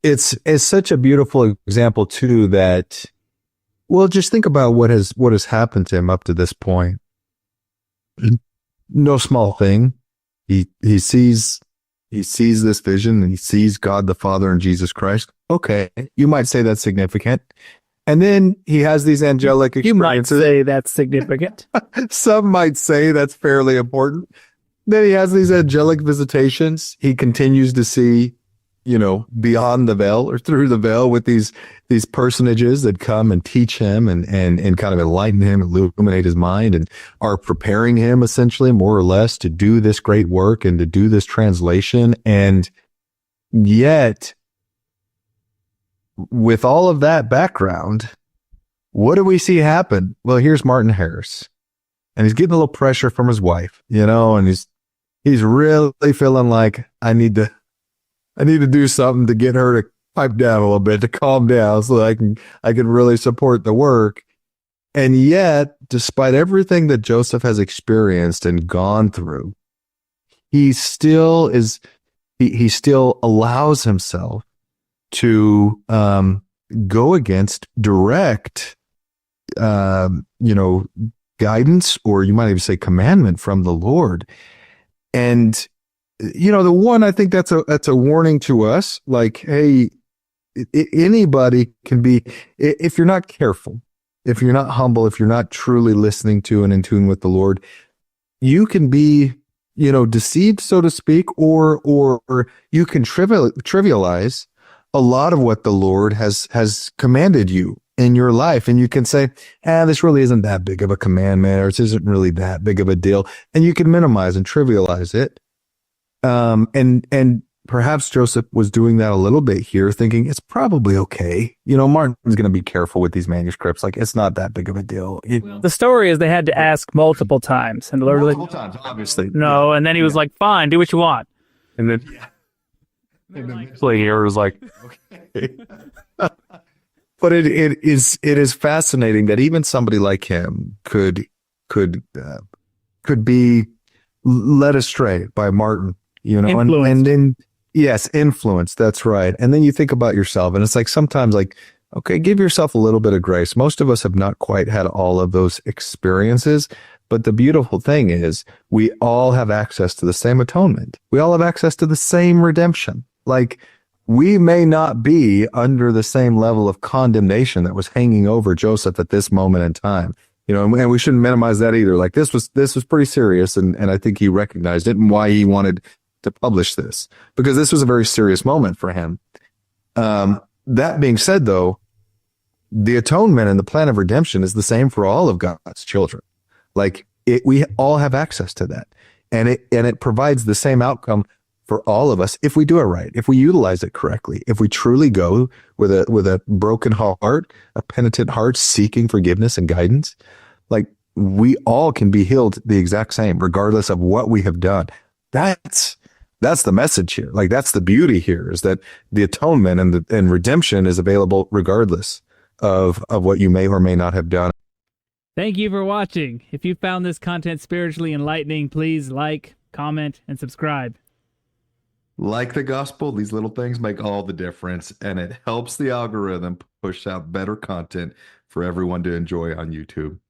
it's such a beautiful example too that, well, just think about what has happened to him up to this point. No small thing. He sees this vision and he sees God the Father and Jesus Christ. Okay, you might say that's significant. And then he has these angelic experiences. You might say that's significant. Some might say that's fairly important. Then he has these angelic visitations. He continues to see, beyond the veil or through the veil with these personages that come and teach him and kind of enlighten him, illuminate his mind, and are preparing him essentially more or less to do this great work and to do this translation. And yet, with all of that background, what do we see happen? Well, here's Martin Harris, and he's getting a little pressure from his wife, and he's really feeling like I need to do something to get her to pipe down a little bit, to calm down, so that I can really support the work. And yet, despite everything that Joseph has experienced and gone through, he still allows himself to go against direct, guidance, or you might even say commandment from the Lord. And, the one, I think that's a warning to us. Like, hey, anybody can be, if you're not careful, if you're not humble, if you're not truly listening to and in tune with the Lord, you can be, deceived, so to speak, or you can trivialize a lot of what the Lord has commanded you in your life. And you can say, this really isn't that big of a commandment, or this isn't really that big of a deal. And you can minimize and trivialize it. And perhaps Joseph was doing that a little bit here, thinking it's probably okay. Martin's going to be careful with these manuscripts. Like, it's not that big of a deal. The story is they had to ask multiple times, and multiple times, obviously. No. And then he was like, fine, do what you want. And then, here was like, okay. But it is fascinating that even somebody like him could be led astray by Martin, and then, yes, influence. That's right. And then you think about yourself, and it's like sometimes, like, okay, give yourself a little bit of grace. Most of us have not quite had all of those experiences. But the beautiful thing is we all have access to the same atonement. We all have access to the same redemption. Like, we may not be under the same level of condemnation that was hanging over Joseph at this moment in time, and we shouldn't minimize that either. Like, this was pretty serious, and I think he recognized it, and why he wanted to publish this, because this was a very serious moment for him. That being said, though, the atonement and the plan of redemption is the same for all of God's children. Like, we all have access to that, and it provides the same outcome for all of us if we do it right, if we utilize it correctly, if we truly go with a broken heart, a penitent heart, seeking forgiveness and guidance. Like, we all can be healed the exact same, regardless of what we have done. That's the message here. Like, that's the beauty here, is that the atonement and redemption is available regardless of what you may or may not have done. Thank you for watching. If you found this content spiritually enlightening, please like, comment, and subscribe. Like the gospel, these little things make all the difference, and it helps the algorithm push out better content for everyone to enjoy on YouTube.